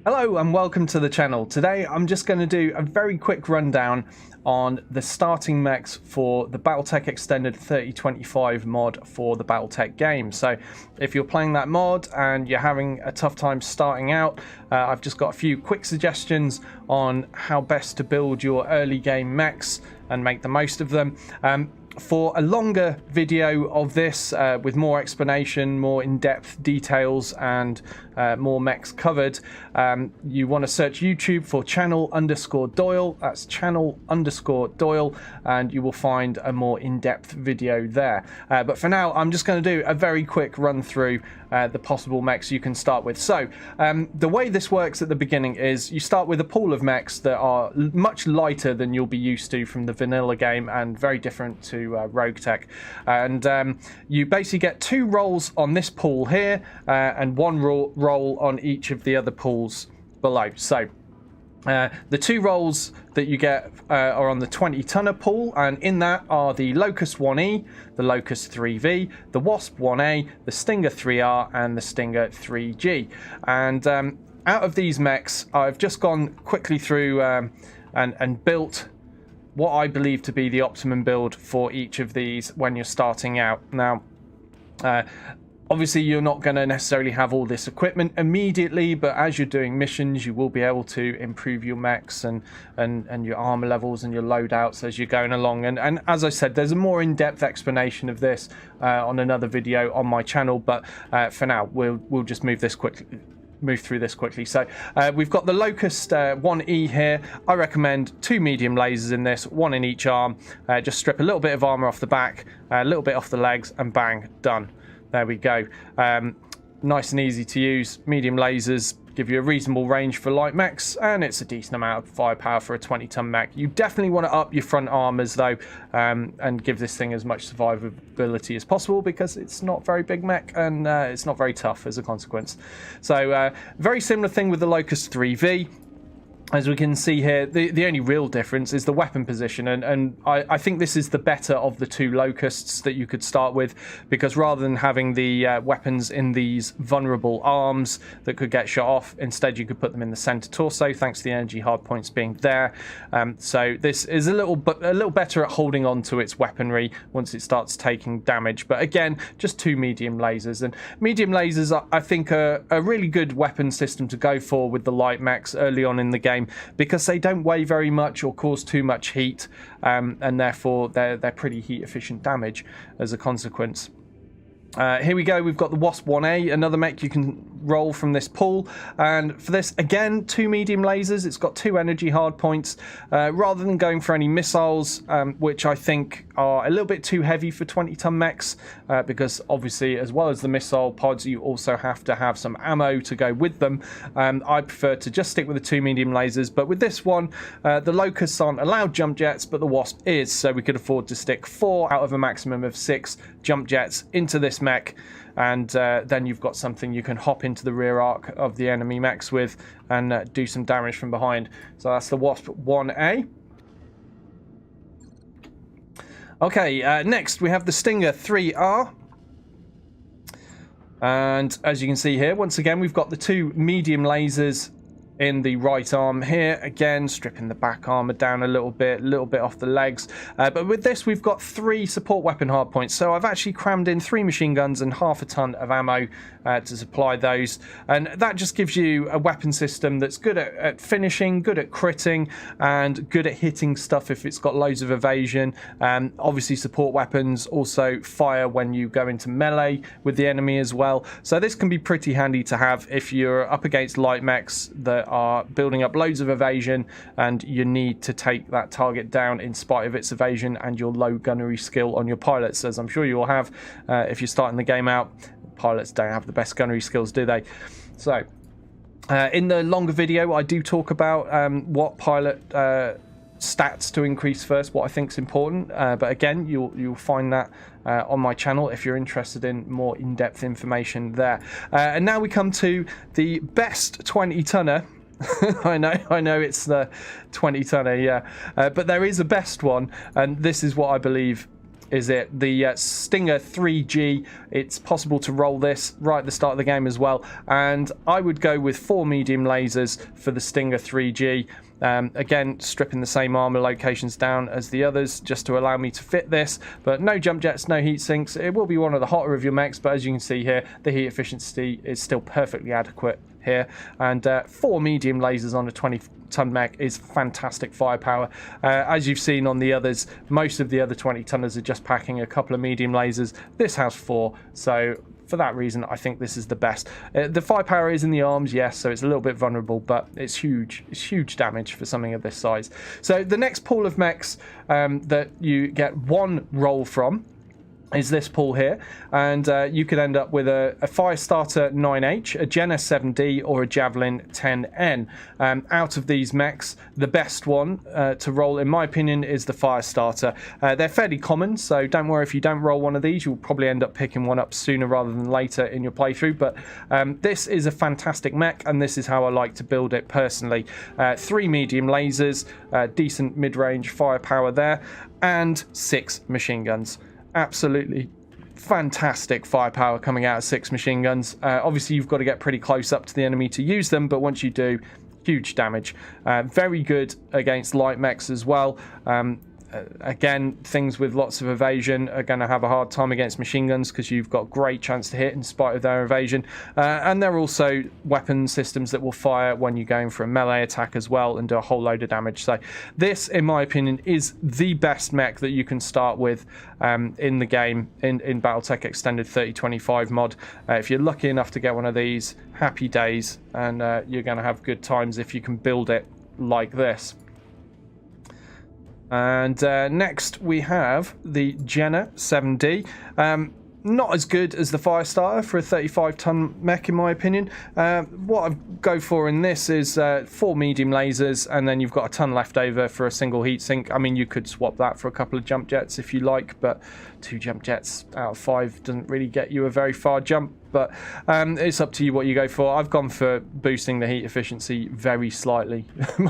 Hello and welcome to the channel. Today I'm just going to do a very quick rundown on the starting mechs for the Battletech Extended 3025 mod for the Battletech game. So if you're playing that mod and you're having a tough time starting out, I've just got a few quick suggestions on how best to build your early game mechs and make the most of them. For a longer video of this with more explanation, more in-depth details and more mechs covered, you want to search YouTube for channel_Doyle. That's channel_Doyle, and you will find a more in-depth video there. But for now, I'm just going to do a very quick run through the possible mechs you can start with. So the way this works at the beginning is you start with a pool of mechs that are much lighter than you'll be used to from the vanilla game and very different to Rogue Tech. And you basically get 2 rolls on this pool here and 1 roll on each of the other pools below. So the 2 rolls that you get are on the 20-tonner pool, and in that are the Locust 1E, the Locust 3V, the Wasp 1A, the Stinger 3R, and the Stinger 3G. And out of these mechs, I've just gone quickly through and built what I believe to be the optimum build for each of these when you're starting out. Now, obviously, you're not going to necessarily have all this equipment immediately, but as you're doing missions, you will be able to improve your mechs and your armor levels and your loadouts as you're going along. And as I said, there's a more in-depth explanation of this on another video on my channel, but for now, we'll just move through this quickly. So we've got the Locust 1E here. I recommend 2 medium lasers in this, 1 in each arm. Just strip a little bit of armor off the back, a little bit off the legs, and bang, done. There we go. Nice and easy to use. Medium lasers give you a reasonable range for light mechs, and it's a decent amount of firepower for a 20-ton mech. You definitely want to up your front armors though, and give this thing as much survivability as possible, because it's not very big mech and it's not very tough as a consequence. So very similar thing with the Locust 3V. As we can see here, the only real difference is the weapon position, and I think this is the better of the 2 Locusts that you could start with, because rather than having the weapons in these vulnerable arms that could get shot off, instead you could put them in the center torso, thanks to the energy hardpoints being there. So this is a little better at holding on to its weaponry once it starts taking damage. But again, just 2 medium lasers, and medium lasers I think are a really good weapon system to go for with the light mechs early on in the game, because they don't weigh very much or cause too much heat, and therefore they're pretty heat efficient damage as a consequence. Here we go, we've got the Wasp 1A, another mech you can roll from this pool, and for this, again, 2 medium lasers. It's got 2 energy hardpoints. Rather than going for any missiles, which I think are a little bit too heavy for 20-ton mechs, because obviously, as well as the missile pods, you also have to have some ammo to go with them. I prefer to just stick with the 2 medium lasers, but with this one, the Locusts aren't allowed jump jets, but the Wasp is, so we could afford to stick 4 out of a maximum of 6 jump jets into this mech, and then you've got something you can hop into the rear arc of the enemy mechs with and do some damage from behind. So that's the Wasp 1A. Okay, next we have the Stinger 3R. And as you can see here, once again, we've got the 2 medium lasers in the right arm here, again stripping the back armor down a little bit off the legs, but with this we've got 3 support weapon hardpoints, so I've actually crammed in 3 machine guns and half a ton of ammo to supply those, and that just gives you a weapon system that's good at finishing, good at critting, and good at hitting stuff if it's got loads of evasion. Obviously support weapons also fire when you go into melee with the enemy as well, so this can be pretty handy to have if you're up against light mechs that are building up loads of evasion and you need to take that target down in spite of its evasion and your low gunnery skill on your pilots, as I'm sure you will have if you're starting the game out. Pilots don't have the best gunnery skills, do they? So in the longer video I do talk about what pilot stats to increase first, what I think is important, but again you'll find that on my channel if you're interested in more in-depth information there. And now we come to the best 20-tonner. I know it's the 20-tonner, yeah, but there is a best one, and this is what I believe is it. The Stinger 3G, it's possible to roll this right at the start of the game as well. And I would go with 4 medium lasers for the Stinger 3G. Again, stripping the same armor locations down as the others just to allow me to fit this. But no jump jets, no heat sinks. It will be one of the hotter of your mechs, but as you can see here, the heat efficiency is still perfectly adequate here. And 4 medium lasers on a 20-ton mech is fantastic firepower. As you've seen on the others, most of the other 20-tonners are just packing a couple of medium lasers. This has 4, so for that reason, I think this is the best. The firepower is in the arms, yes, so it's a little bit vulnerable, but it's huge. It's huge damage for something of this size. So the next pool of mechs that you get 1 roll from is this pool here, and you could end up with a Firestarter 9H, a Jenna 7D, or a Javelin 10N. Out of these mechs, the best one to roll, in my opinion, is the Firestarter. They're fairly common, so don't worry if you don't roll one of these. You'll probably end up picking one up sooner rather than later in your playthrough, but this is a fantastic mech, and this is how I like to build it personally. 3 medium lasers, decent mid-range firepower there, and 6 machine guns. Absolutely fantastic firepower coming out of 6 machine guns. Obviously, you've got to get pretty close up to the enemy to use them, but once you do, huge damage. Very good against light mechs as well. Again, things with lots of evasion are going to have a hard time against machine guns because you've got great chance to hit in spite of their evasion. And they're also weapon systems that will fire when you're going for a melee attack as well and do a whole load of damage. So this, in my opinion, is the best mech that you can start with in the game in Battletech Extended 3025 mod. If you're lucky enough to get one of these, happy days, and you're going to have good times if you can build it like this. And next we have the Jenna 7D. Not as good as the Firestarter for a 35-ton mech, in my opinion. What I go for in this is 4 medium lasers, and then you've got a ton left over for a single heatsink. I mean, you could swap that for a couple of jump jets if you like, but 2 jump jets out of 5 doesn't really get you a very far jump. But it's up to you what you go for. I've gone for boosting the heat efficiency very slightly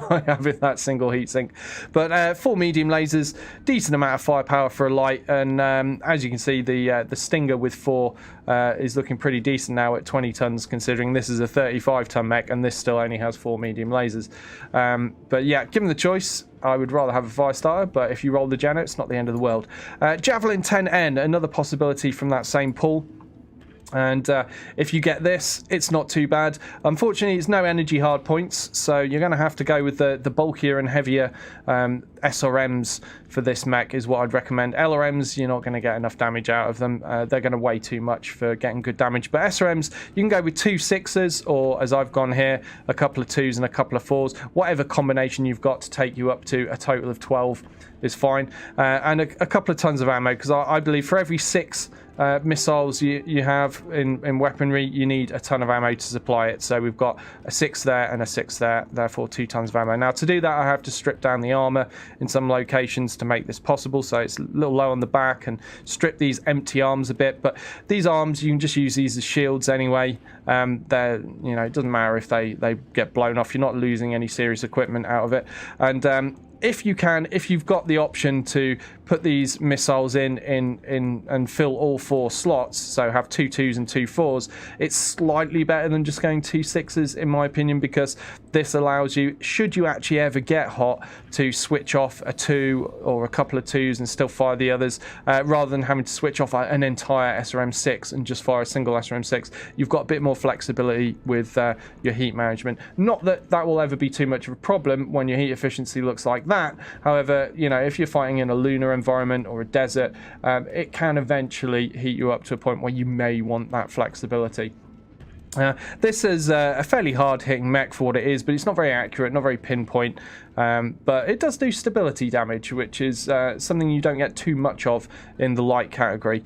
by having that single heatsink. But 4 medium lasers, decent amount of firepower for a light, and as you can see, the Stinger with 4 is looking pretty decent now at 20 tons, considering this is a 35-ton mech and this still only has 4 medium lasers. But yeah, given the choice, I would rather have a Firestarter, but if you roll the Jenna, it's not the end of the world. Javelin 10N, another possibility from that same pool. And if you get this, it's not too bad. Unfortunately, it's no energy hard points, so you're going to have to go with the bulkier and heavier SRMs for this mech is what I'd recommend. LRMs, you're not going to get enough damage out of them. They're going to weigh too much for getting good damage. But SRMs, you can go with 2 6s, or as I've gone here, a couple of 2s and a couple of 4s. Whatever combination you've got to take you up to a total of 12 is fine. And a couple of tons of ammo, because I believe for every 6 missiles you have in weaponry, you need a ton of ammo to supply it. So we've got a 6 there and a 6 there, therefore 2 tons of ammo. Now to do that, I have to strip down the armor in some locations to make this possible, so it's a little low on the back, and strip these empty arms a bit. But these arms, you can just use these as shields anyway. They're, you know, it doesn't matter if they get blown off. You're not losing any serious equipment out of it. And if you've got the option to put these missiles in and fill all 4 slots, so have 2 2s and 2 4s, it's slightly better than just going 2 6s, in my opinion, because this allows you, should you actually ever get hot, to switch off a 2 or a couple of 2s and still fire the others, rather than having to switch off an entire SRM6 and just fire a single SRM6. You've got a bit more flexibility with your heat management. Not that that will ever be too much of a problem when your heat efficiency looks like that. However, you know, if you're fighting in a lunar environment or a desert, it can eventually heat you up to a point where you may want that flexibility. This is a fairly hard-hitting mech for what it is, but it's not very accurate, not very pinpoint. But it does do stability damage, which is something you don't get too much of in the light category.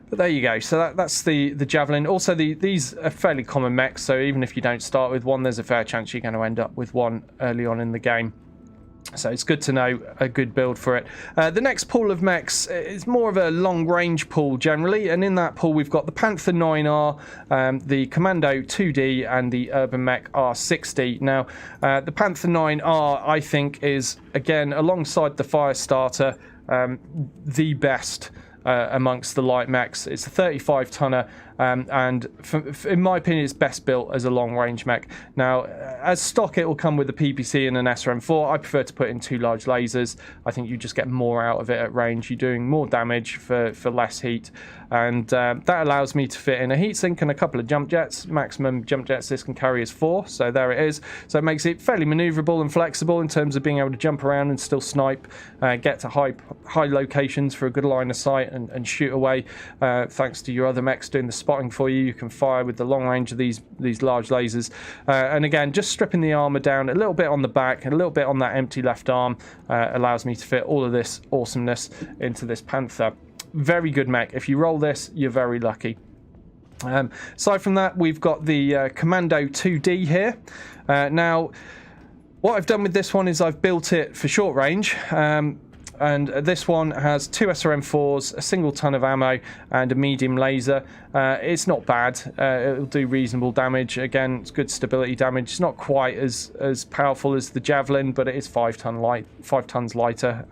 But there you go. So that's the Javelin. Also, these are fairly common mechs, so even if you don't start with one, there's a fair chance you're going to end up with one early on in the game. So it's good to know a good build for it. The next pool of mechs is more of a long-range pool generally, and in that pool we've got the Panther 9R, the Commando 2D, and the Urban Mech R60. Now, the Panther 9R, I think, is, again, alongside the Firestarter, the best amongst the light mechs. It's a 35 tonner, and in my opinion, it's best built as a long range mech. Now, as stock, it will come with a PPC and an SRM4. I prefer to put in 2 large lasers. I think you just get more out of it at range. You're doing more damage for less heat, and that allows me to fit in a heatsink and a couple of jump jets. Maximum jump jets this can carry is 4, so there it is. So it makes it fairly maneuverable and flexible in terms of being able to jump around and still snipe, get to high locations for a good line of sight and shoot away. Thanks to your other mechs doing the spotting for you, you can fire with the long range of these large lasers. And again, just stripping the armor down a little bit on the back and a little bit on that empty left arm allows me to fit all of this awesomeness into this Panther. Very good mech. If you roll this, you're very lucky. Aside from that, we've got the Commando 2D here. Now, what I've done with this one is I've built it for short range. And this one has 2 SRM4s, a single ton of ammo, and a medium laser. It's not bad. It'll do reasonable damage. Again, it's good stability damage. It's not quite as powerful as the Javelin, but it is 5 tons lighter.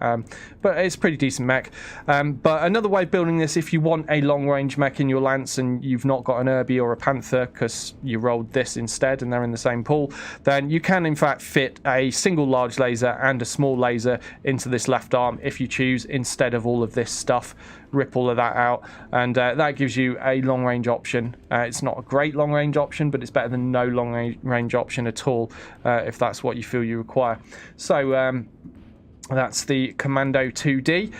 But it's a pretty decent mech. But another way of building this, if you want a long-range mech in your Lance and you've not got an Irby or a Panther because you rolled this instead and they're in the same pool, then you can in fact fit a single large laser and a small laser into this left arm if you choose, instead of all of this stuff. Rip all of that out, and that gives you a long range option. It's not a great long range option, but it's better than no long range option at all if that's what you feel you require. So that's the Commando 2D.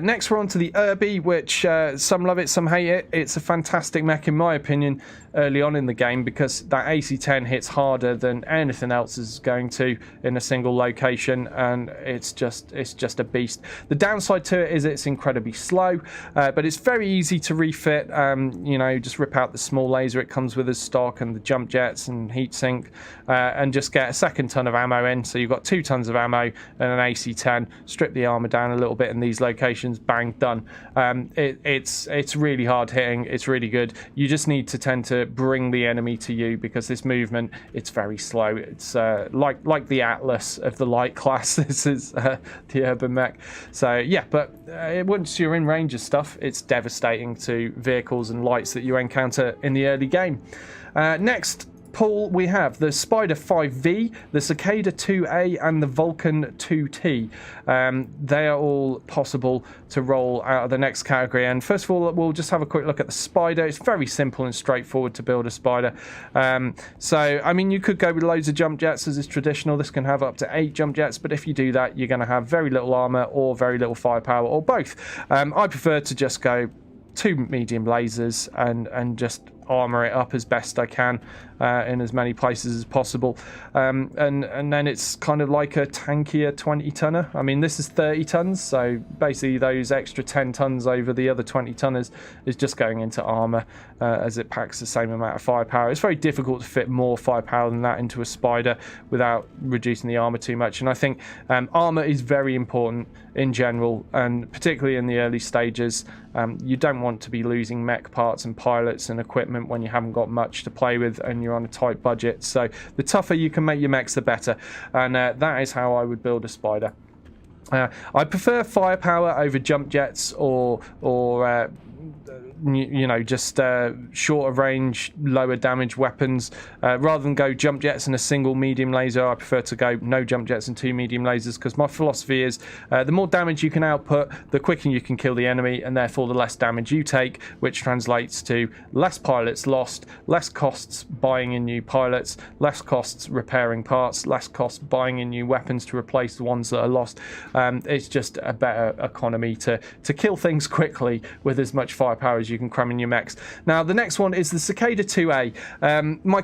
Next we're on to the Irby, which some love it, some hate it. It's a fantastic mech in my opinion early on in the game because that AC-10 hits harder than anything else is going to in a single location, and it's just a beast. The downside to it is it's incredibly slow, but it's very easy to refit. You know, just rip out the small laser it comes with as stock and the jump jets and heatsink, and just get a second ton of ammo in. So you've got 2 tons of ammo and an AC-10. Strip the armor down a little bit in these locations, bang, done. It's really hard hitting. It's really good. You just need to tend to bring the enemy to you because this movement, it's very slow. It's like the Atlas of the light class. This is the urban mech. So yeah, but once you're in range of stuff, it's devastating to vehicles and lights that you encounter in the early game. Next pool, we have the Spider 5V, the Cicada 2A, and the Vulcan 2T. They are all possible to roll out of the next category. And first of all, we'll just have a quick look at the Spider. It's very simple and straightforward to build a Spider. So, I mean, you could go with loads of jump jets as is traditional. This can have up to 8 jump jets, but if you do that, you're going to have very little armor or very little firepower or both. I prefer to just go 2 medium lasers and just armor it up as best I can in as many places as possible, and then it's kind of like a tankier 20 tonner. I mean, this is 30 tons, so basically those extra 10 tons over the other 20 tonners is just going into armor, as it packs the same amount of firepower. It's very difficult to fit more firepower than that into a Spider without reducing the armor too much, and I think armor is very important in general, and particularly in the early stages. You don't want to be losing mech parts and pilots and equipment when you haven't got much to play with and you're on a tight budget. So the tougher you can make your mechs, the better, and that is how I would build a Spider. I prefer firepower over jump jets or you know, just shorter range, lower damage weapons. Rather than go jump jets and a single medium laser, I prefer to go no jump jets and 2 medium lasers, because my philosophy is the more damage you can output, the quicker you can kill the enemy, and therefore the less damage you take, which translates to less pilots lost, less costs buying in new pilots, less costs repairing parts, less costs buying in new weapons to replace the ones that are lost. It's just a better economy to kill things quickly with as much firepower as you can cram in your mechs. Now, the next one is the Cicada 2A. My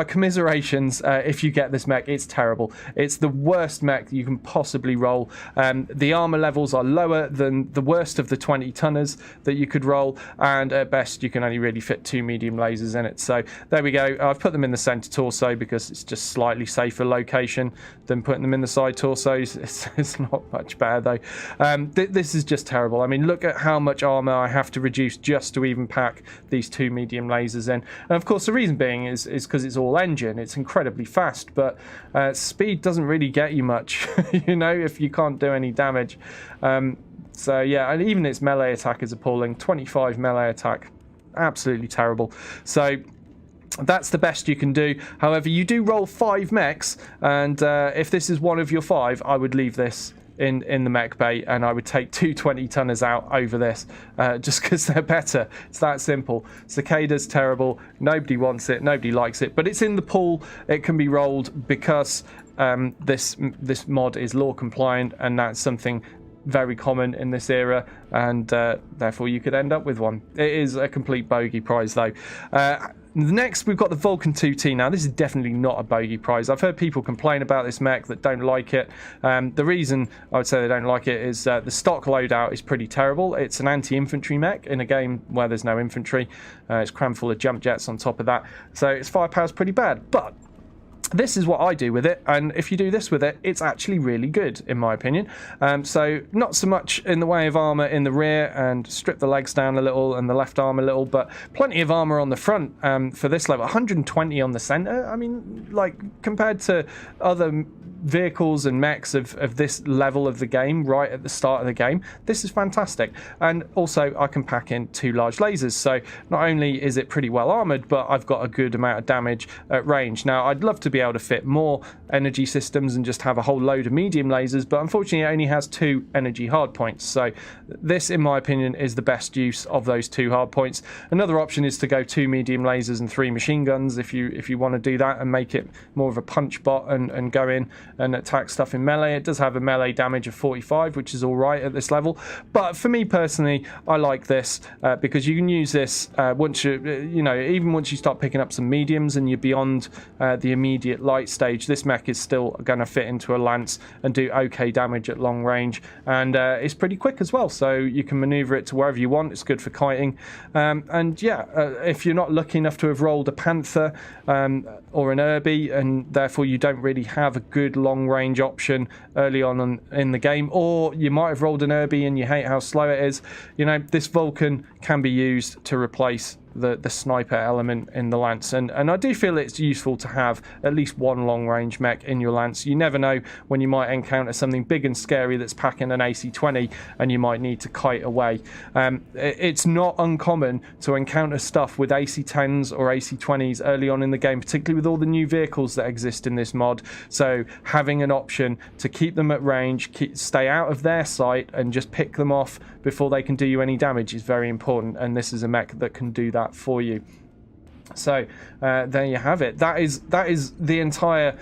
commiserations if you get this mech. It's terrible. It's the worst mech you can possibly roll. The armor levels are lower than the worst of the 20 tonners that you could roll, and at best you can only really fit 2 medium lasers in it. So there we go. I've put them in the center torso because it's just slightly safer location than putting them in the side torsos. It's not much better though. This is just terrible. I mean, look at how much armor I have to reduce use just to even pack these 2 medium lasers in. And of course the reason being is because it's all engine. It's incredibly fast, but speed doesn't really get you much, you know, if you can't do any damage. So yeah, and even its melee attack is appalling. 25 melee attack, absolutely terrible. So that's the best you can do. However, you do roll 5 mechs, and if this is one of your 5, I would leave this in the mech bay, and I would take 2 20-tonners out over this, just because they're better. It's that simple. Cicada's terrible. Nobody wants it. Nobody likes it. But it's in the pool. It can be rolled because this mod is law compliant, and that's something very common in this era, and therefore you could end up with one. It is a complete bogey prize though. Next, we've got the Vulcan 2T. Now, this is definitely not a bogey prize. I've heard people complain about this mech that don't like it. The reason I would say they don't like it is the stock loadout is pretty terrible. It's an anti-infantry mech in a game where there's no infantry. It's crammed full of jump jets on top of that. So its firepower's pretty bad. But this is what I do with it, and if you do this with it, it's actually really good, in my opinion. So not so much in the way of armor in the rear, and strip the legs down a little and the left arm a little, but plenty of armor on the front for this level. 120 on the center. I mean, like, compared to other vehicles and mechs of this level of the game right at the start of the game, this is fantastic. And also I can pack in 2 large lasers, so not only is it pretty well armored, but I've got a good amount of damage at range. Now, I'd love to be able to fit more energy systems and just have a whole load of medium lasers, but unfortunately it only has 2 energy hardpoints. So this, in my opinion, is the best use of those 2 hardpoints. Another option is to go 2 medium lasers and 3 machine guns if you want to do that and make it more of a punch bot and go in and attack stuff in melee. It does have a melee damage of 45, which is all right at this level. But for me personally, I like this because you can use this once even once you start picking up some mediums and you're beyond the immediate light stage. This mech is still going to fit into a lance and do okay damage at long range, and it's pretty quick as well, so you can maneuver it to wherever you want. It's good for kiting, and yeah, if you're not lucky enough to have rolled a Panther or an Irby, and therefore you don't really have a good long range option early on in the game, or you might have rolled an Irby and you hate how slow it is, you know, this Vulcan can be used to replace the sniper element in the lance, and I do feel it's useful to have at least one long range mech in your lance. You never know when you might encounter something big and scary that's packing an AC-20 and you might need to kite away. It's not uncommon to encounter stuff with AC-10s or AC-20s early on in the game, particularly with all the new vehicles that exist in this mod. So having an option to keep them at range, stay out of their sight, and just pick them off before they can do you any damage is very important, and this is a mech that can do that for you. So there you have it. That is the entire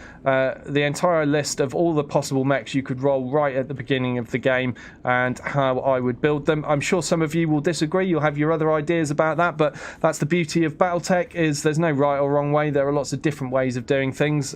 list of all the possible mechs you could roll right at the beginning of the game and how I would build them. I'm sure some of you will disagree. You'll have your other ideas about that, but that's the beauty of Battletech, is there's no right or wrong way. There are lots of different ways of doing things.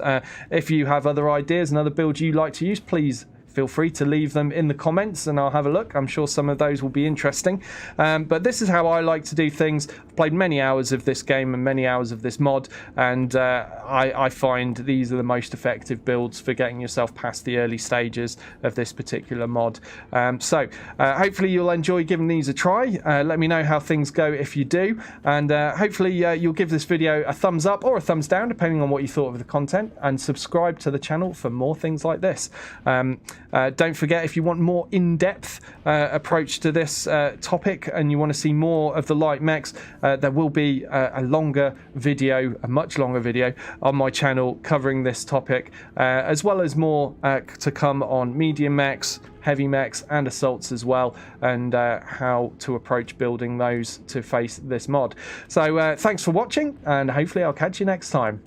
If you have other ideas and other builds you like to use, please feel free to leave them in the comments and I'll have a look. I'm sure some of those will be interesting. But this is how I like to do things. I've played many hours of this game and many hours of this mod, and I find these are the most effective builds for getting yourself past the early stages of this particular mod. So hopefully you'll enjoy giving these a try. Let me know how things go if you do, and hopefully you'll give this video a thumbs up or a thumbs down depending on what you thought of the content, and subscribe to the channel for more things like this. Don't forget, if you want more in-depth approach to this topic and you want to see more of the light mechs, there will be a much longer video on my channel covering this topic, as well as more to come on medium mechs, heavy mechs and assaults as well, and how to approach building those to face this mod. So thanks for watching, and hopefully I'll catch you next time.